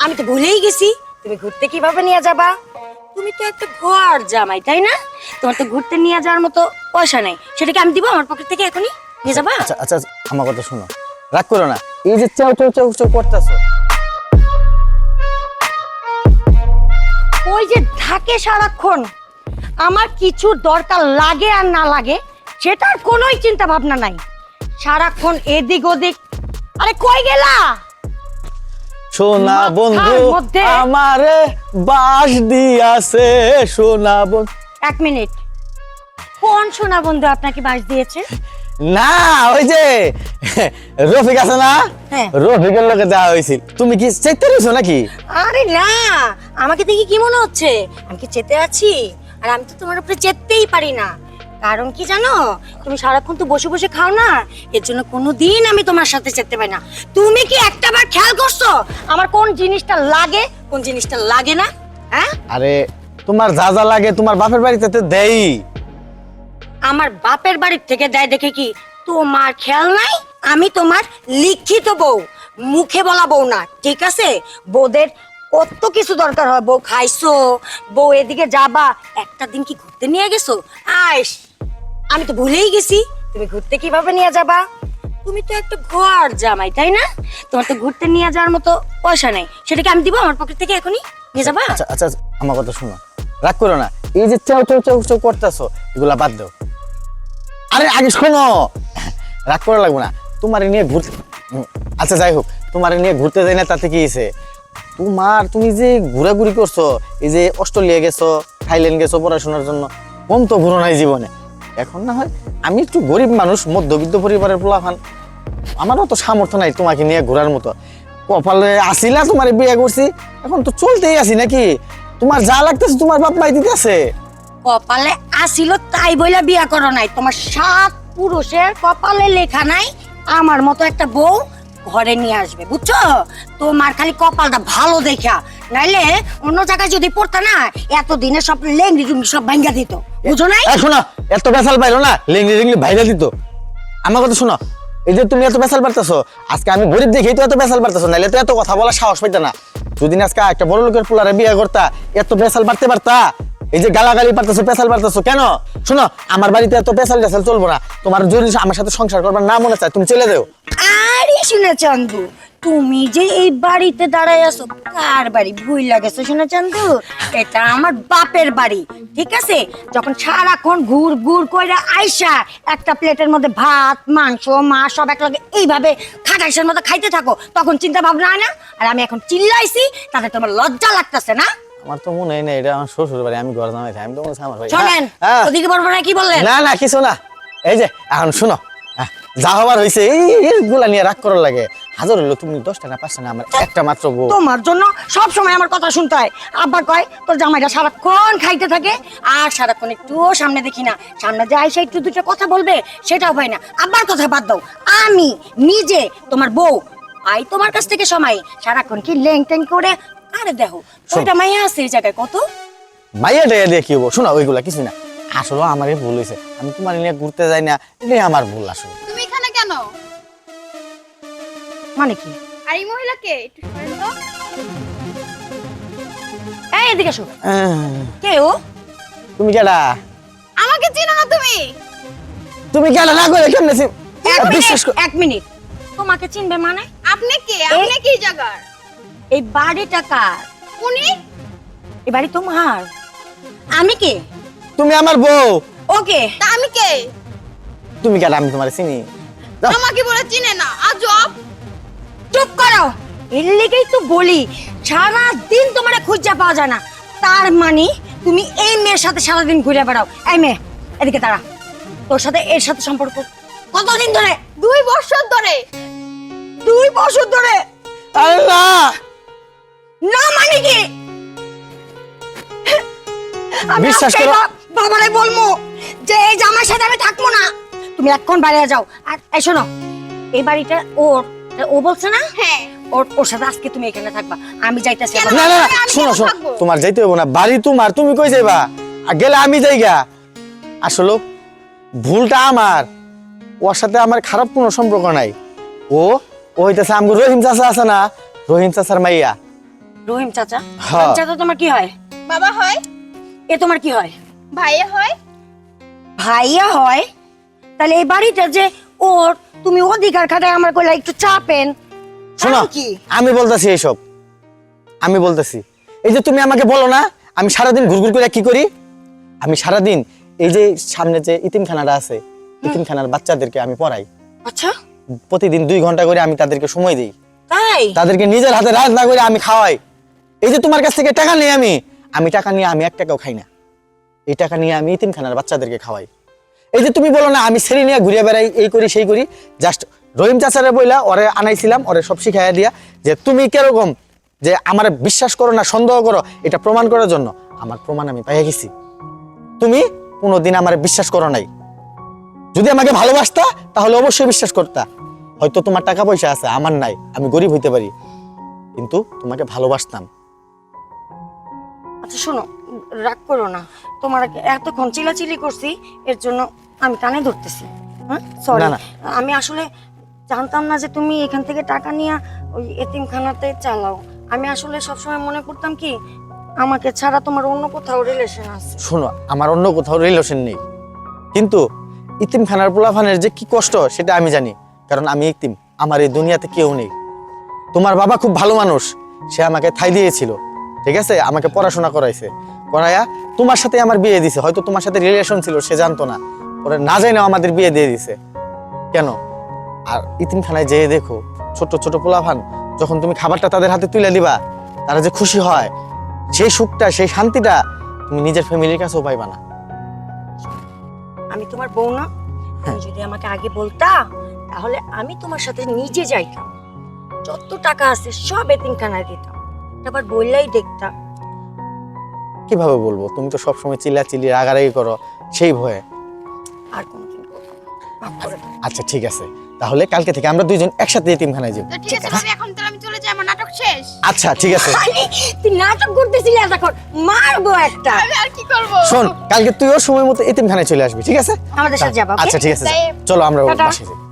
আমি তো ভুলেই গেছি তুমি ঘুরতে কিভাবে নিয়ে যাবা। তুমি তো একটা ঘর জামাই তাই না? তোমার তো ঘুরতে নিয়ে যাওয়ার মতো পয়সা নাই, সেটাকে আমি দিব আমার পকেট থেকে এখনই নিয়ে যাবা? আচ্ছা আচ্ছা আমার কথা শোনো, রাগ করো না। এই যে চাও চাও চাও চাও করতেছো, ওই যে থাকে সারাক্ষণ আমার কিছু দরকার লাগে আর না লাগে সেটার কোনোই চিন্তা ভাবনা নাই, সারাক্ষণ এদিক ওদিক। আরে কই গেলা? সোনা বন্ধু মাথার মধ্যে- আমারে বাস দিয়াছে সোনা বন্ধু। এক মিনিট, কোন সোনা বন্ধু আপনাকে বাস দিয়েছে? না ওই যে রফিক আছে না, হ্যাঁ। রফিকের লোকে দেওয়া হয়েছিল। তুমি কি চাইতে রয়েছো নাকি? আরে না, আমাকে দেখে কি মনে হচ্ছে আমি কি চেতে আছি? আর আমি তো তোমার উপরে চেতেই পারি না, কারণ কি জানো, তুমি সারাক্ষণ তো বসে বসে খাও না, এর জন্য কোনোদিন আমি তোমার সাথে চেতে পাই না। তুমি কি একটাবার খেয়াল করছো আমার কোন জিনিসটা লাগে কোন জিনিসটা লাগে না? হ্যাঁ, আরে তোমার যা যা লাগে তোমার বাপের বাড়িতে তো দেই। আমার বাপের বাড়ির থেকে দেয় দেখে কি তোমার খেয়াল নাই? আমি তোমার লিখিত বউ, মুখে বলা বউ না, ঠিক আছে? বউদের কত কিছু দরকার হয়, বউ খাইছো, বউ এদিকে যাবা, একটা দিন কি ঘুরতে নিয়ে গেছো? আইস, আমি তো ভুলেই গেছি তুমি ঘুরতে কিভাবে নিয়ে যাবা। তুমি তো একটা ঘর জামাই তাই না? তোমার তো ঘুরতে নিয়ে যাওয়ার মতো পয়সা নাই, সেটাকে আমি দিব আমার পকেট থেকে এখনই নিয়ে যাবা? আচ্ছা আচ্ছা আমার কথা শোনো, রাগ করো না। এই যে চাও চাও চাও চাও করতেছো, এগুলা বাদ দাও। আরে আগে শোনো, রাগ করা লাগবে না। তোমার নিয়ে ঘুরতে, আচ্ছা যাই হোক, তোমার নিয়ে ঘুরতে যাই না তাতে কি হয়েছে? তুমি যে ঘোরাঘুরি করছো, এই যে অস্ট্রেলিয়া গেছো, থাইল্যান্ড গেছো পড়াশোনার জন্য, কম তো ঘুরো নাই জীবনে। এখন না হয় আমি একটু গরিব মানুষ, মধ্যবিত্ত পরিবারের পোলাপান, আমারও তো সামর্থ্য নাই তোমাকে নিয়ে ঘোরার মতো। কপালে আসিলা তোমার বিয়ে করছি, এখন তো চলতেই আছি নাকি। তোমার যা লাগতেছে তোমার বাপ মাই দিতেছে। কপালে আসিল তাই বইলা বিয়া করো নাই, তোমার 7 পুরুষের কপালে লেখা নাই আমার মতো একটা বউ ঘরে নিয়ে আসবে, বুঝছো? তোমার খালি কপালটা ভালো দেখা, নাইলে অন্য জায়গায় যদি পড়তা না এতদিনে সব লেংড়ি টুঙ্গি সব ভাঙ্গা দিত, বুঝো নাই? শোনো, এত বেসাল পাইলো না, লেংলি লেংলি ভাইরা দিত। আমার কথা শোনো, এই যে তুমি এত বেসাল পারতেছো, আজকে আমি গরিব দেখেই তো এত বেসাল পারতেছো, নাইলে তো এত কথা বলার সাহস পাইতে না। যদি আজকে একটা বড় লোকের পোলারে বিয়ে করতা, এত বেসাল পারতে পারতা? এই যে গালাগালি পারতেছো, পেশাল পারতেছো কেন? শোনো, আমার বাড়িতে এত পেশাল টেশাল চলবো না। তোমার যদি আমার সাথে সংসার করবার না মনে চায়, তুমি চলে যাও। আরে শুনে চান্দু, তুমি যে এই বাড়িতে দাঁড়ায় আছো, কার বাড়ি ভুইলা গেছো শুনে চান্দু? এটা আমার বাপের বাড়ি, ঠিক আছে? যখন সারাক্ষণ ঘুর ঘুর কইরা আইসা একটা প্লেটের মধ্যে ভাত মাংস মাছ সব একলগে এইভাবে খাটাইশের মতো খাইতে থাকো, তখন চিন্তা ভাবনা হয় না? আর আমি এখন চিল্লাইছি তাতে তোমার লজ্জা লাগতেছে না? আমার তো মনে হয় না এটা আমার শ্বশুর বাড়ি, আমি ঘর জামাই থাকি, আমি তো মনে হয় আমার ভাই। শোনেন, ওদিকে বলবো না, কি বললেন? না না কিছু না। এই যে এখন শোনো, যা হবার হয়েছে এইগুলা নিয়ে রাগ করার লাগে। হাজার হলো তুমি 10টা না 5টা না, আমার একটা মাত্র বউ। তোমার জন্য সব সময় আমার কথা শুনতে হয়। আব্বা কয় তোর জামাইটা সারাক্ষণ খাইতে থাকে, আর সারাক্ষণ একটু সামনে দেখি না, সামনে যে আইসা একটু দুটো কথা বলবে সেটাও হয় না। আব্বার কথা বাদ দাও, আমি নিজে তোমার বউ, আই তোমার কাছ থেকে সময় সারাক্ষণ কি লেং টেং করে। আরে দেখো ওইটা মাইয়া আছে এই জায়গায় কত মাইয়া টাইয়া দিয়ে কি হবো? শোনো, ওইগুলা কিছু না, আসলে আমারই ভুল হয়েছে। আমি তোমার নিয়ে ঘুরতে যাই না, এটাই আমার ভুল আসলে। তুমি এখানে কেন? মানে কি? আর এই মহিলাকে একটু শুনেন তো। এই এদিকে এসো। কে ও? তুমি কেডা? আমাকে চিনো না তুমি? তুমি কেডা না করে কেমনে বিশ্বাস কর। এক মিনিট, তোমাকে চিনবে মানে? আপনি কে? আপনি কি জায়গার? এই বাড়িটা কার? উনি? এই বাড়ি তোমার? আমি কে? তুমি আমার বউ। ওকে, তা আমি কে? তুমি কেডা? আমি তোমার চিনি? যাও। আমাকে বলে চিনে না, আজব। চুপ করো, এর লেগেই তো বলি সারা দিন তোমার খুঁজা পাওয়া যায় না। তার মানে তুমি এই মেয়ের সাথে সারাদিন ঘুরে বেড়াও। এই মেয়ে এদিকে দাঁড়া, তোর সাথে এর সাথে সম্পর্ক কতদিন ধরে? 2 বছর ধরে। 2 বছর ধরে? আল্লাহ, না মানে কি? আমি বিশ্বাস আজকে করো। বাবারে বলবো যে এই জামার সাথে আমি থাকবো না, তুমি এখন বাইরে যাও। আর এই শোনো, এই বাড়িটা ওর, ও বলছে না? হ্যাঁ। ওর সাথে আজকে তুমি এখানে থাকবা, আমি যাইতেছি। কেন? না না না, আমি শোনো কেন শোনো, থাকবো? তোমার যাইতে হবো না, বাড়ি তোমার, তুমি কই যাইবা? আর গেলে আমি যাইগা। আসলে ভুলটা আমার, ওর সাথে আমার খারাপ কোনো সম্পর্ক নাই। ও হইতেছে আমগো রহিম চাচা আছে না, রহিম চাচার মাইয়া। রহিম চাচা? হ্যাঁ। রহিম চাচা তোমার কি হয়? বাবা হয়, এ তোমার কি হয়? ভাইয়া হয়। ভাইয়া হয়? তাহলে এই বাড়িটা যে ওর, তুমি অধিকার খাটায় আমার কইলা একটু চাপেন, শোনো, কারণ কি? আমি বলতেছি এইসব, আমি বলতেছি এই যে তুমি আমাকে বলো না আমি সারাদিন ঘুরঘুর করে কি করি, আমি সারাদিন এই যে সামনে যে ইতিমখানাটা আছে, ইতিমখানার বাচ্চাদেরকে আমি পড়াই। আচ্ছা প্রতিদিন 2 ঘন্টা করে আমি তাদেরকে সময় দিই, তাই? তাদেরকে নিজের হাতে রান্না করে আমি খাওয়াই। এই যে তোমার কাছ থেকে টাকা নিয়ে আমি টাকা নিয়ে আমি 1 টাকাও খাই না, এই টাকা নিয়ে আমি ইতিমখানার বাচ্চাদেরকে খাওয়াই। এই যে তুমি বলো না আমি ছেড়ে নিয়ে ঘুরে বেড়াই, এই করি সেই করি, জাস্ট রহিম চাচারে বইলা ওরে আনাইছিলাম, ওরে সব শিখাইয়া দিয়া যে তুমি কিরকম যে আমার বিশ্বাস করো না সন্দেহ করো, এটা প্রমাণ করার জন্য। আমার প্রমাণ আমি পাইয়া গেছি। তুমি কোনোদিন আমার বিশ্বাস করো নাই। যদি আমাকে ভালোবাসতা তাহলে অবশ্যই বিশ্বাস করতা। হয়তো তোমার টাকা পয়সা আছে, আমার নাই, আমি গরিব হইতে পারি, কিন্তু তোমাকে ভালোবাসতাম। আচ্ছা শোনো, রাগ করো না, তোমার এতক্ষণ চিলাচিলি করছি এর জন্য আমি কানে ধরতেছি। হ্যাঁ সরি, না, না। আমি আসলে জানতাম না যে তুমি এখান থেকে টাকা নিয়ে ওই এতিমখানাতে চালাও। আমি আসলে সবসময় মনে করতাম কি আমাকে ছাড়া তোমার অন্য কোথাও রিলেশন আছে। শোনো, আমার অন্য কোথাও রিলেশন নেই, কিন্তু ইতিমখানার পোলাফানের যে কি কষ্ট সেটা আমি জানি, কারণ আমি ইতিম, আমার এই দুনিয়াতে কেউ নেই। তোমার বাবা খুব ভালো মানুষ, সে আমাকে ঠাঁই দিয়েছিল, ঠিক আছে, আমাকে পড়াশোনা করাইছে, করাইয়া তোমার সাথে আমার বিয়ে দিছে। হয়তো তোমার সাথে রিলেশন ছিল, সে জানতো না, ওরা না জানেও আমাদের বিয়ে দিয়ে দিছে। কেন? আর ইতিমখানায় যেয়ে দেখো ছোট ছোট পোলাফান, যখন তুমি খাবারটা তাদের হাতে তুলে দিবা, তারা যে খুশি হয়, সেই সুখটা, সেই শান্তিটা তুমি নিজের ফ্যামিলির কাছেও পাইবা না। আমি তোমার বউ না? তুমি যদি আমাকে আগে বলতা তাহলে আমি তোমার সাথে নিজে যাইতাম, যত টাকা আছে সব এতিমখানায় দিতাম, আবার বললেই দেখতাম। কিভাবে বলবো? তুমি তো সবসময় চিল্লাচিল্লি রাগারাগি করো, সেই ভয়ে। আর কোনোদিন করবো না, মাফ করে দাও। আচ্ছা ঠিক আছে, তাহলে কালকে থেকে আমরা 2 জন একসাথে এতিমখানায় যাব। তো ঠিক আছে ভাবি, এখন তাহলে আমি চলে যাই, আমার নাটক শেষ। আচ্ছা ঠিক আছে, আরে, তুই নাটক করতেছিলি এতক্ষণ, মারবো একটা। আমি আর কি করব? শোন, কালকে তুইও সময় মতো এতিমখানায় চলে আসবি, ঠিক আছে? আমাদের সাথে যাবা, okay? আচ্ছা ঠিক আছে, যাই। চলো আমরা টাটা। বাসায় যাই।